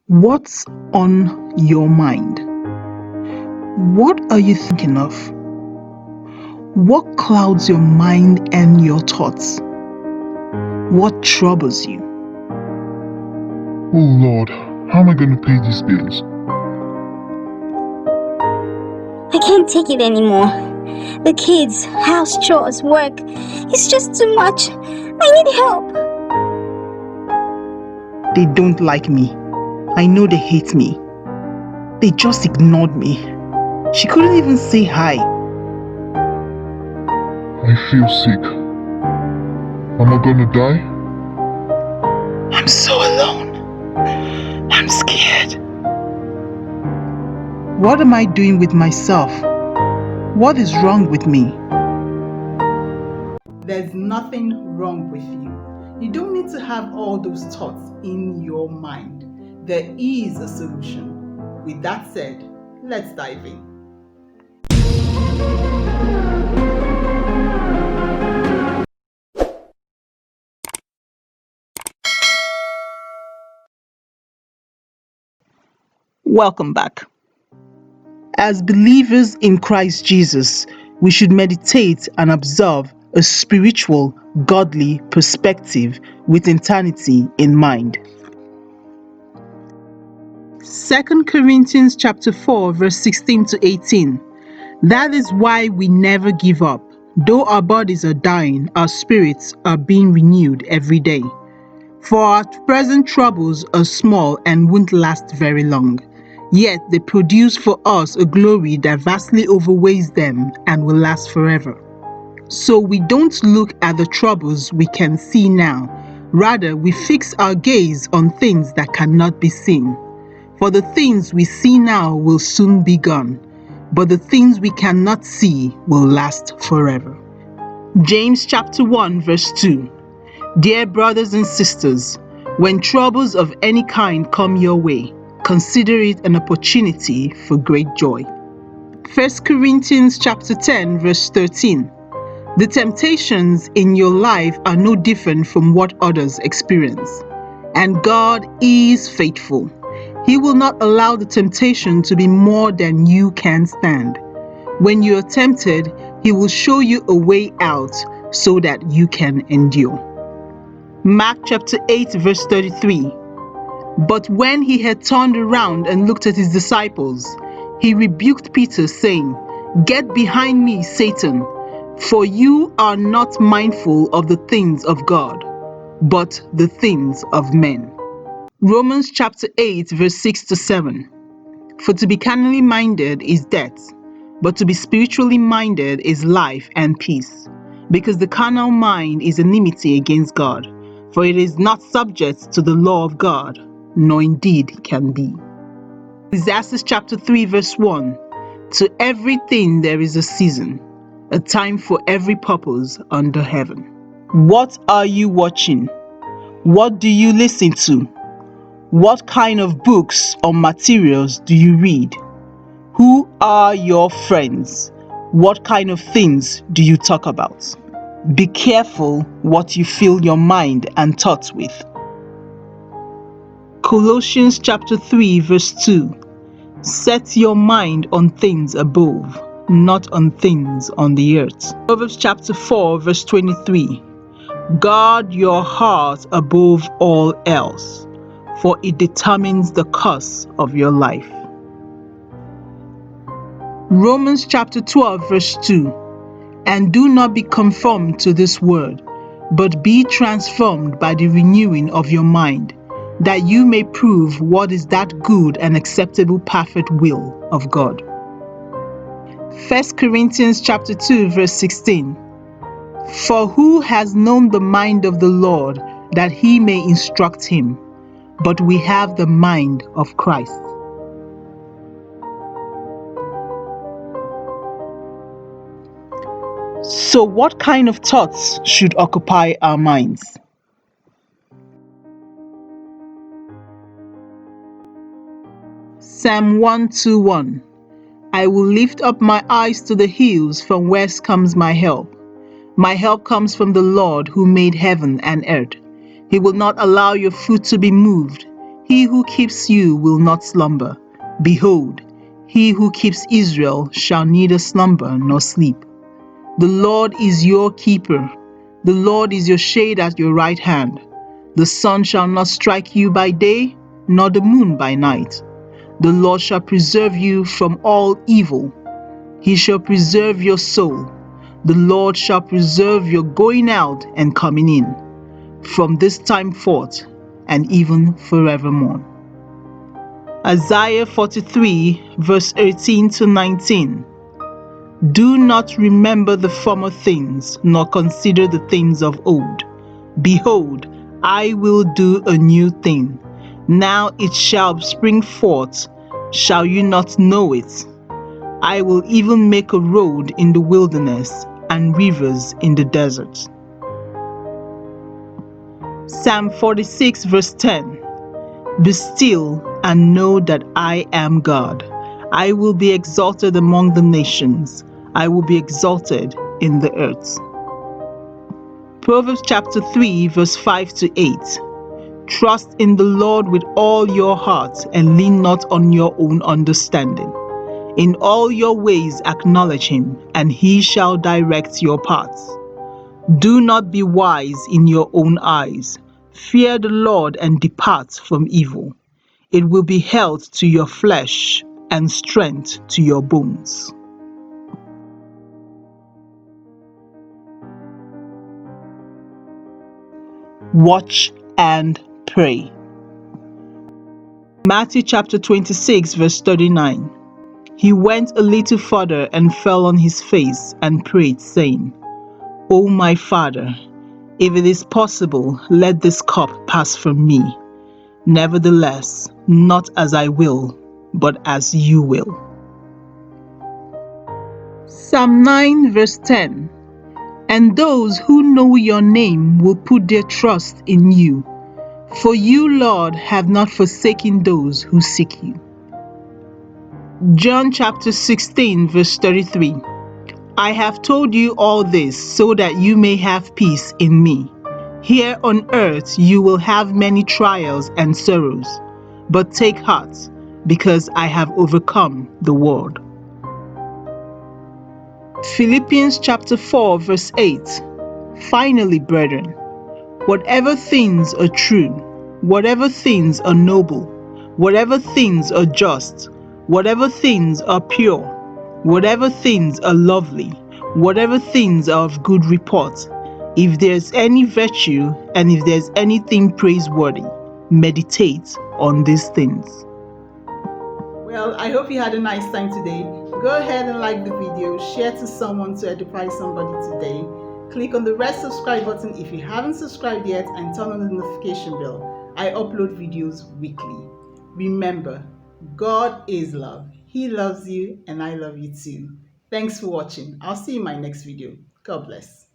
What's on your mind? What are you thinking of? What clouds your mind and your thoughts? What troubles you? Oh Lord, how am I going to pay these bills? I can't take it anymore. The kids, house chores, work. It's just too much. I need help. They don't like me. I know they hate me. They just ignored me. She couldn't even say hi. I feel sick. Am I gonna die? I'm so alone. I'm scared. What am I doing with myself? What is wrong with me? There's nothing wrong with you. You don't need to have all those thoughts in your mind. There is a solution. With that said, let's dive in. Welcome back. As believers in Christ Jesus, we should meditate and observe a spiritual, godly perspective with eternity in mind. 2 Corinthians chapter 4 verse 16 to 18. That is why we never give up. Though our bodies are dying, our spirits are being renewed every day. For our present troubles are small and won't last very long. Yet they produce for us a glory that vastly outweighs them and will last forever. So we don't look at the troubles we can see now. Rather, we fix our gaze on things that cannot be seen. For the things we see now will soon be gone, but the things we cannot see will last forever. James chapter 1 verse 2. Dear brothers and sisters, when troubles of any kind come your way, consider it an opportunity for great joy. 1 Corinthians chapter 10 verse 13. The temptations in your life are no different from what others experience. And God is faithful. He will not allow the temptation to be more than you can stand. When you are tempted, He will show you a way out so that you can endure. Mark chapter 8 verse 33. But when he had turned around and looked at his disciples, he rebuked Peter, saying, Get behind me, Satan, for you are not mindful of the things of God, but the things of men. Romans chapter 8 verse 6 to 7. For to be carnally minded is death, but to be spiritually minded is life and peace. Because the carnal mind is enmity against God, for it is not subject to the law of God, nor indeed can be. Ecclesiastes chapter 3 verse 1. To everything there is a season, a time for every purpose under heaven. What are you watching? What do you listen to? What kind of books or materials do you read? Who are your friends? What kind of things do you talk about? Be careful what you fill your mind and thoughts with. Colossians chapter 3 verse 2. Set your mind on things above, not on things on the earth. Proverbs chapter 4 verse 23. Guard your heart above all else, for it determines the course of your life. Romans chapter 12 verse 2. And do not be conformed to this world, but be transformed by the renewing of your mind, that you may prove what is that good and acceptable perfect will of God. 1 Corinthians chapter 2 verse 16. For who has known the mind of the Lord, that he may instruct him? But we have the mind of Christ. So what kind of thoughts should occupy our minds? Psalm 121. I will lift up my eyes to the hills, from whence comes my help. My help comes from the Lord who made heaven and earth. He will not allow your foot to be moved. He who keeps you will not slumber. Behold, he who keeps Israel shall neither slumber nor sleep. The Lord is your keeper. The Lord is your shade at your right hand. The sun shall not strike you by day, nor the moon by night. The Lord shall preserve you from all evil. He shall preserve your soul. The Lord shall preserve your going out and coming in, from this time forth and even forevermore. Isaiah 43, verse 18 to 19. Do not remember the former things, nor consider the things of old. Behold, I will do a new thing. Now it shall spring forth. Shall you not know it? I will even make a road in the wilderness and rivers in the desert. Psalm 46, verse 10. Be still and know that I am God. I will be exalted among the nations. I will be exalted in the earth. Proverbs chapter 3, verse 5 to 8. Trust in the Lord with all your heart and lean not on your own understanding. In all your ways acknowledge him, and he shall direct your paths. Do not be wise in your own eyes. Fear the Lord and depart from evil. It will be health to your flesh and strength to your bones. Watch and pray. Matthew chapter 26, verse 39. He went a little further and fell on his face and prayed, saying, O my Father, if it is possible, let this cup pass from me. Nevertheless, not as I will, but as you will. Psalm 9, verse 10. And those who know your name will put their trust in you. For you, Lord, have not forsaken those who seek you. John chapter 16, verse 33. I have told you all this so that you may have peace in me. Here on earth you will have many trials and sorrows, but take heart, because I have overcome the world. Philippians chapter 4, verse 8. Finally, brethren, whatever things are true, whatever things are noble, whatever things are just, whatever things are pure, whatever things are lovely, whatever things are of good report, if there's any virtue and if there's anything praiseworthy, meditate on these things. Well, I hope you had a nice time today. Go ahead and like the video, share to someone to edify somebody today. Click on the red subscribe button if you haven't subscribed yet and turn on the notification bell. I upload videos weekly. Remember, God is love. He loves you and I love you too. Thanks for watching. I'll see you in my next video. God bless.